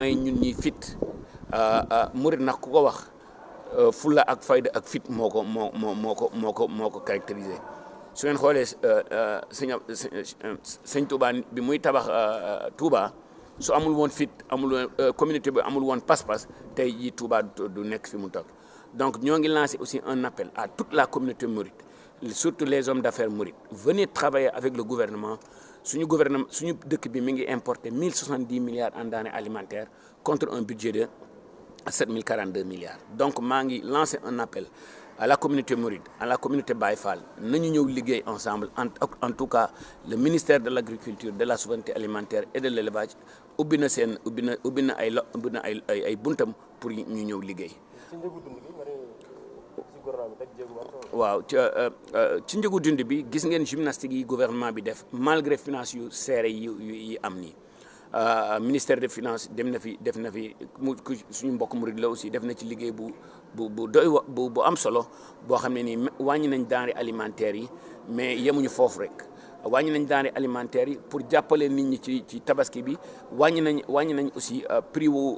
may ñun ñi fit murid nag ku ko wax fulla ak fayda ak fit moo ko caractérisé su ngeen xoolee sëñ Touba bi muy tabax Touba su amul woon fit amul woon communauté bi amul woon pas-pas tey jii Touba du nekk fi mu toog donc ñoo ngi lancé aussi un appel à toute la communauté mouride surtout les hommes d'affaires mourides venez travailler avec le gouvernement suñu dëkk bi mi ngi importer 1070 milliards en denrées alimentaires contre un budget de 7042 milliards donc maa ngi lancé un appel à la communauté mouride à la communauté Baye Fall nañu ñëw liggéey ensemble en tout cas le ministère de l'agriculture de la souveraineté alimentaire et de l'élevage ubbi na ay buntam pour ñu ñëw liggéey. waaw ci njëgu dund bi gis ngeen gymnastique yi gouvernement bi def malgré finance yu serré yi am nii ministère des finances def na fi suñu mbokk murid la aussi def na ci liggéey bu am solo boo xam ne nii wàññi nañ denrées alimentaires yi mais yemuñu foofu rek wàññi nañ denrées alimentaires yi pour jàppale nit ñi ci tabaski bi wàññi nañ aussi prix wu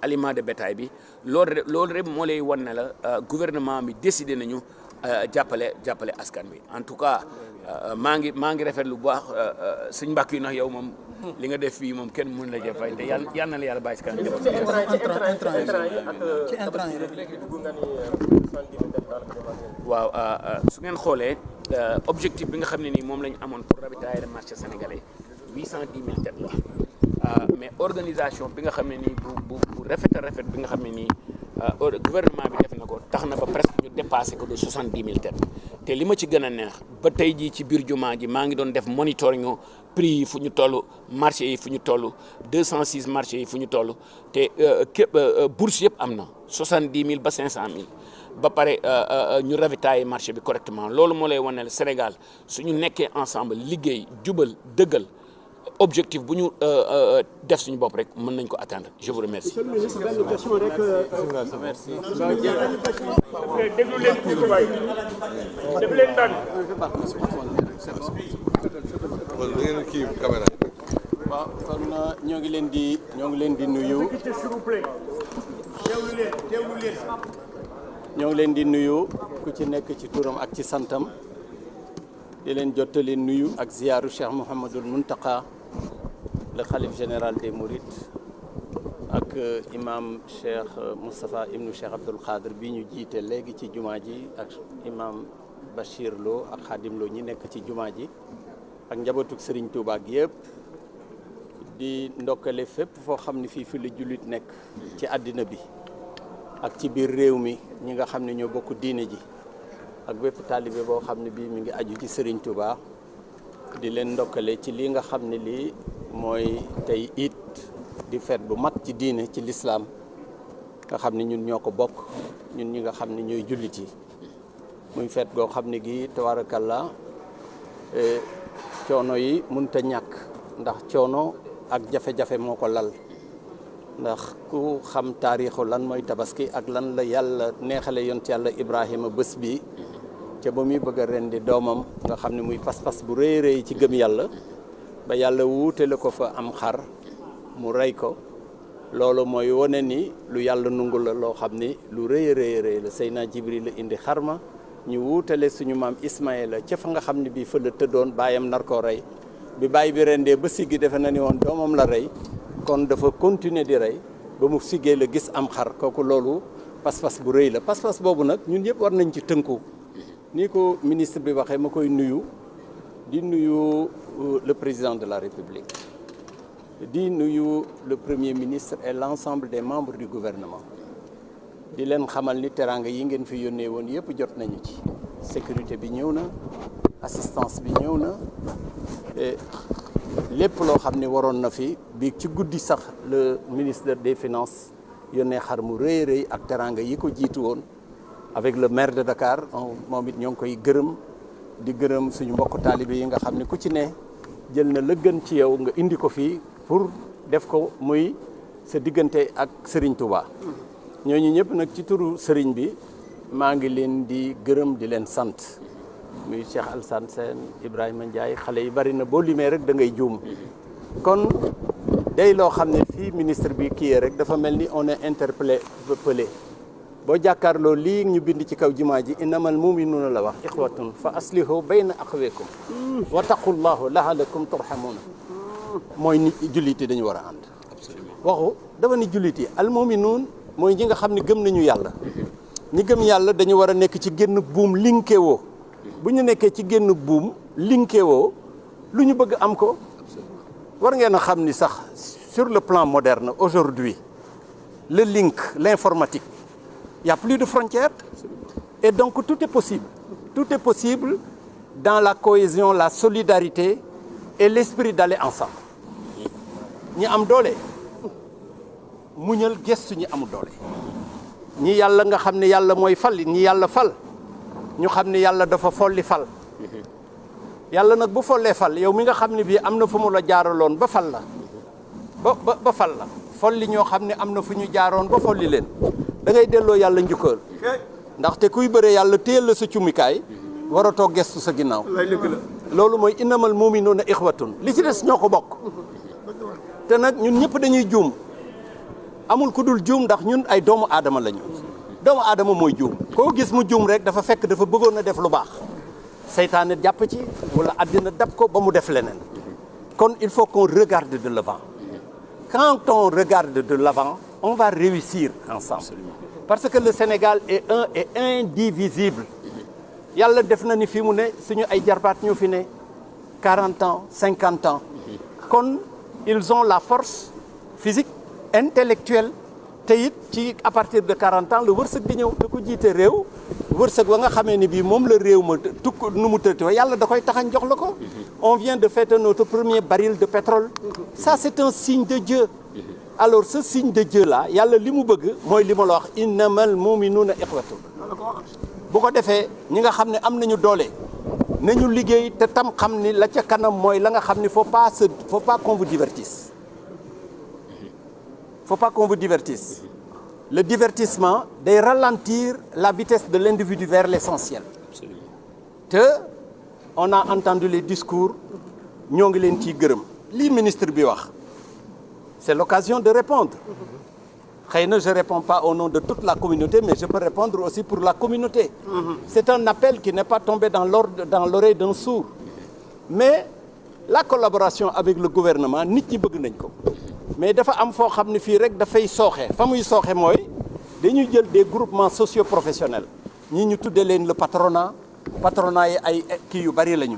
aliment de bétail bi loolu rek moo lay wan ne la gouvernement bi décidé nañu jàppale askan bi en tout cas maa ngi rafetlu bu baax suñ mbàkk yi nag yow moom li nga def fii moom kenn mën la jëf fay te yal na la yàlla bàyyi si kanam. waaw su ngeen xoolee objectif bi nga xam ne nii moom la ñu amoon pour ravitailler le marché sénégalais 810 000 têtes la mais organisation bi nga xam ne nii bu rafet bi nga xam ne nii gouvernement bi def na ko tax na ba presque ñu dépassé ko de 70 000 têtes te li ma ci gën a neex ba tey jii ci biir jumaa ji maa ngi doon def monitoring prix yi fu ñu toll marché yi fu ñu toll 206 marché yi fu ñu toll te bourse yëpp am na 70 000 ba 500 000 ba pare ñu ravitailler marché bi correctement loolu moo lay wane ne Sénégal suñu nekkee ensemble liggéey jubal dëggal objectif bu ñu def suñu bopp rek mën nañ ko atteindre je vous remercie. merci. déglu leen tuuti waay def leen ndànk. waaw kon ñoo ngi leen di nuyu. ñoo ngi leen di nuyu ku ci nekk ci turam ak ci santam di leen jottali nuyu ak ziyaaru Cheikh Mouhamadul Muntaka le khalife général des Mourides ak imam Cheikh Moustapha ibnu Cheikh Abdoul Khadir bi ñu jiite léegi ci jumaa ji ak imam Bachir Lo ak Khadim Lo ñi nekk ci jumaa ji ak njabootug Serigne Touba gi yëpp di ndokkale fépp foo xam ne fii fi la jullit nekk ci àddina bi ak ci biir réew mi ñi nga xam ne ñoo bokk diine ji ak bépp taalibe boo xam ne bii mi ngi aju ci Serigne Touba di leen ndokkale ci lii nga xam ne lii mooy tey it di feet bu mag ci diine ci lislaam nga xam ne ñun ñoo ko bokk ñun ñi nga xam ne ñooy jullit yi muy feet goo xam ne gi tabaarakallaa coono yi mënut a ñàkk ndax coono ak jafe-jafe moo ko lal ndax ku xam taarixu lan mooy tabaski ak lan la yàlla neexale yont yàlla Ibrahima bés bi ca ba muy bëgg a rendi doomam nga xam ne muy pas-pas bu rëy rëy ci gëm yàlla ba yàlla wuutale ko fa am xar mu rey ko loolu mooy wane ni lu yàlla nungu la loo xam ni lu rëy rëy la Seydina Jibril la indi xarma ñu wuutale suñu maam Ismaïla ca fa nga xam ne bii fa la tëddoon baayam nar koo rey bi baay bi rendee ba siggi defe na ni woon doomam la rey kon dafa continuer di rey ba mu siggee la gis am xar kooku loolu pas-pas bu rëy la pas-pas boobu nag ñun ñëpp war nañ ci tënku ni ko ministre bi waxee ma koy nuyu di nuyu le président de la République di nuyu le premier ministre et l'ensemble des membres du gouvernement di leen xamal ni teraanga yi ngeen fi yónnee woon yëpp jot nañu ci sécurité bi ñëw na assistance bi ñëw na lépp loo xam ne waroon na fi bi ci guddi sax le ministre des finances yónnee xar mu rëy ak teraanga yi ko jiitu woon avec le maire de Dakar moom it ñoo ngi koy gërëm di gërëm suñu mbokk taalibe yi nga xam ne ku ci ne jël na la gën ci yow nga indi ko fii pour def ko muy sa diggante ak Serigne Touba ñooñu ñëpp nag ci turu Serigne bi maa ngi leen di gërëm di leen sant muy Cheikh Alassane Sène Ibrahima Ndiaye xale yi bari na boo limee rek da ngay juum kon day loo xam ne fii ministre bi kii rek dafa mel ni on est interpellé boo jàkkaarloo lii ñu bind ci kaw jumaa ji innamal muminuuna la wax ixwatun fa aslihu bayna axawaykum wa taqullahu laalakum turhamuuna mooy nit jullit yi dañu war a ànd waxu dafa ni jullit yi al muminuun mooy ñi nga xam ne gëm nañu yàlla ñi gëm yàlla dañu war a nekk ci génn buum linkewoo bu ñu nekkee ci génn buum linkewoo lu ñu bëgg am ko war ngeen a xam ni sax sur le plan moderne aujourd'hui le link l'informatique il y a plus de frontières et donc tout est possible dans la cohésion la solidarité et l'esprit d'aller ensemble ñi am doole muñal gestu ñi amul doole ñi yàlla nga xam ne yàlla mooy fal ñi yàlla fal ñu xam ne yàlla dafa folli fal yàlla nag bu follee fal yow mi nga xam ne bii am na fu mu la jaaraloon ba fal la ba fal la folli ñoo xam ne am na fu ñu jaaroon ba folli leen da ngay delloo yàlla njukkal ndaxte kuy bëree yàlla téyel la sa cumikaay waratoo gestu sa ginnaaw loolu mooy innamal muminuuna ixwatun li ci des ñoo ko bokk te nag ñun ñëpp dañuy juum amul ku dul juum ndax ñun ay doomu aadama lañu doomu aadama mooy juum koo gis mu juum rek dafa fekk dafa bëggoon a def lu baax seytaane jàpp ci wala àddina dab ko ba mu def leneen kon il faut qu'on regarde de l'avant quand on regarde de l'avant on va réussir ensemble parce que le Sénégal est un et indivisible yàlla def na ni fi mu ne suñu ay jarbaat ñu fi ne 40 ans 50 ans kon ils ont la force physique intellectuelle te it ci à partir de 40 ans le wërsëg di ñëw te ku jiite réew wërsëg wa nga xamee ni bii moom la réew ma tukk nu mu tëddee yàlla da koy taxañ jox la ko. On vient de fêter notre premier baril de pétrole. Ça c'est un signe de Dieu. Alors ce signe de Dieu là yàlla li mu bëgg mooy li ma la wax innamal muminuuna ixwatun bu ko defee ñi nga xam ne am nañu doole nañu liggéey te tam xam ni la ca kanam mooy la nga xam ni faut pas qu'on vous divertisse. Faut pas qu'on vous divertisse. Le divertissement day ralentir la vitesse de l'individu vers l'essentiel. Te on a entendu les discours ñoo ngi leen ciy gërëm lii ministre bi wax c'est l'occasion de répondre. Xëy na je réponds pas au nom de toute la communauté mais je peux répondre aussi pour la communauté. C'est un appel qui n'est pas tombé dans l'oreille d'un sourd. Mais la collaboration avec le gouvernement nit ñi bëgg nañ ko. Mais dafa am foo xam ne fii rek dafay sooxe fa muy sooxe mooy dañuy jël des groupements socio-professionnels ñi ñu tuddee leen le patronat yi ay kii yu bari lañu.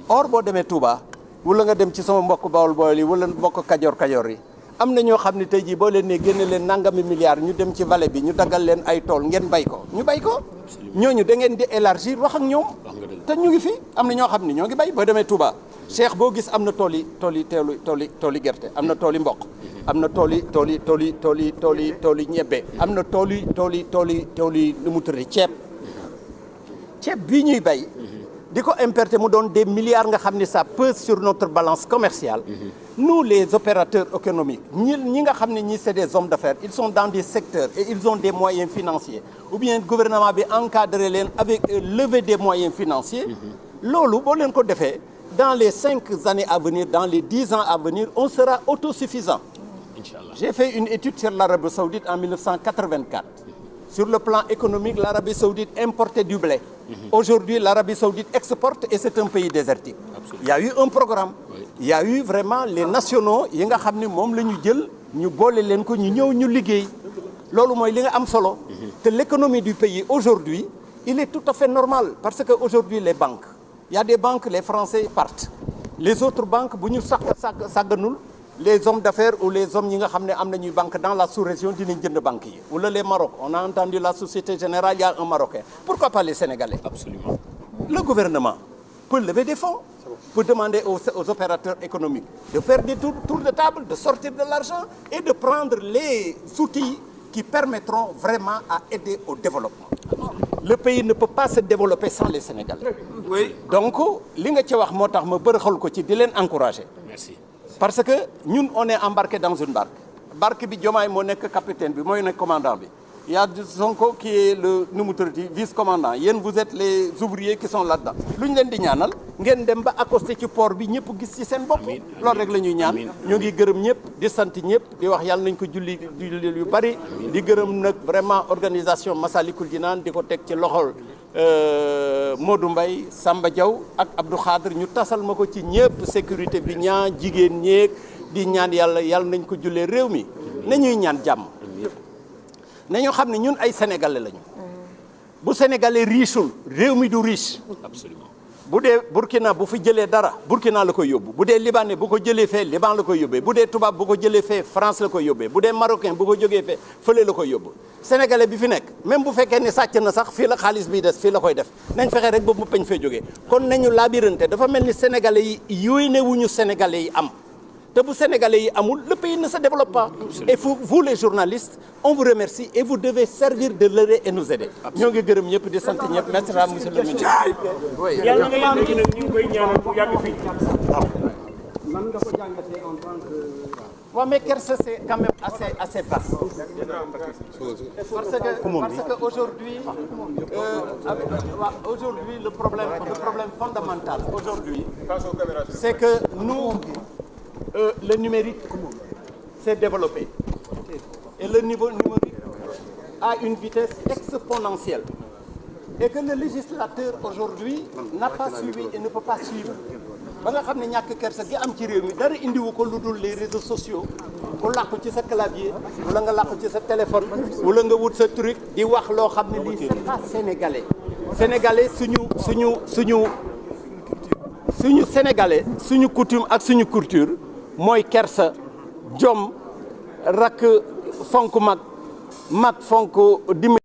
Or boo demee Touba wala nga dem ci sama mbokk Bawol yi wala mbokk Kajoor yi am na ñoo xam ne tey jii boo leen ne génne leen nangami milliards ñu dem ci vallée bi ñu daggal leen ay tool ngeen bay ko ñu bay ko. ñooñu da ngeen di élargir wax ak ñoom. te ñu ngi fi am na ñoo xam ne ñoo ngi bay boo demee Touba. Cheikh boo gis am na tool yi gerte am na tool yi mboq am na tool yi ñebbe am na tool yi nu mu tuddee ceeb bii ñuy bay di ko importer mu doon des milliards nga xam ne ça pèse sur notre balance commerciale. Nous les opérateurs économiques ñi nga xam ne ñi c'est des hommes d'affaires ils sont dans des secteurs et ils ont des moyens financiers ou bien gouvernement bi encadré leen avec levée des moyens financiers. Loolu boo leen ko defee. Dans les 5 années à venir, dans les 10 ans à venir, on sera autosuffisant. Inch'Allah. J'ai fait une étude sur l'Arabie Saoudite en 1984. Sur le plan économique, l'Arabie Saoudite importait du blé. Aujourd'hui, l'Arabie Saoudite exporte et c'est un pays désertique. Absolument. Il y a eu un programme. Oui. Il y a eu vraiment les nationaux yi nga xam ne moom la ñu jël ñu boole leen ko ñu ñëw ñu liggéey. Loolu mooy li nga am solo. Te l'économie du pays aujourd'hui, il est tout à fait normal parce que aujourd'hui les banques. Il y a des banques, les Français partent. Les autres banques, bu ñu sàgganul les hommes d'affaires ou les hommes ñi nga xam ne am nañuy banque dans la sous-région dinañ jënd banques yi. Wala les Maroc, on a entendu la Société Générale, il y a un Marocain. Pourquoi pas les Sénégalais? Absolument. Le gouvernement peut lever des fonds, peut demander aux opérateurs économiques de faire des tours de table, de sortir de l'argent et de prendre les outils qui permettront vraiment à aider au développement. Le pays ne peut pas se développer sans les Sénégalais. Oui. Donc li nga ci wax moo tax ma bërëxal ko ci di leen encourager. Merci. Parce que ñun on est embarqué dans une barque bi Diomaye moo nekk capitaine bi mooy nekk commandant bi. Il y a Sonko qui est le vice-commandant. Yéen vous êtes les ouvriers qui sont là-dedans. Lu ñu leen di ñaanal ngeen dem ba accosté ci port bi ñëpp gis ci seen bopp loolu rek la ñuy ñaan ñu ngi gërëm ñëpp di sant ñëpp di wax yàlla nañ ko julli yu bari di gërëm nag vraiment organisation Massalikul Jinaan di ko teg ci loxol Modou Mbaye Samba Diaw ak Abdou Khadr ñu tasal ma ko ci ñëpp sécurité bi ñaa jigéen ñeeg di ñaan yàlla nañ ko jullee réew mi nañuy ñaan jàmm nañu xam ne ñun ay sénégalais lañu bu sénégalais richeul réew mi du riche absolument bu dee Burkina bu fi jëlee dara Burkina la koy yóbbu bu dee libanais bu ko jëlee fee Liban la koy yóbbee bu dee tubaab bu ko jëlee fee France la koy yóbbee bu dee marocain bu ko jógee fee fële la koy yóbbu sénégalais bi fi nekk même bu fekkee ne sàcc na sax fii la xaalis bi des fii la koy def nañ fexe rek boobu mu peñ fee jógee kon nañu labirante dafa mel ni sénégalais yi yónnee wuñu sénégalais yi am te bu sénégalais yi amul le pays ne se développe pas. Et vous les journalistes on vous remercie et vous devez servir de relais et nous aider. ñoo ngi gërëm ñëpp di sant ñëpp merci à monsieur le ministre. yàlla nga yàgg nag ñu ngi koy ñaanal bu yàgg fii. nan nga ko jàngatee en tant que. waaw mais Kersa c'est quand même assez vaste. parce que aujourd'hui aujourd'hui le problème fondamental aujourd'hui c'est que nous. Le numérique s'est développé et le niveau numérique a une vitesse exponentielle et que le législateur aujourd'hui n'a pas suivi et ne peut pas suivre ba nga xam ne ñàkk kersa gi am ci réew mi dara indiwu ko lu dul les réseaux sociaux ku làqu ci sa clavier wala nga làqu ci sa téléphone wala nga wut sa truc di wax loo xam ne lii c'est pas sénégalais suñu sénégalais suñu coutume ak suñu culture mooy kersa jom rakk fonk mag fonk dimbali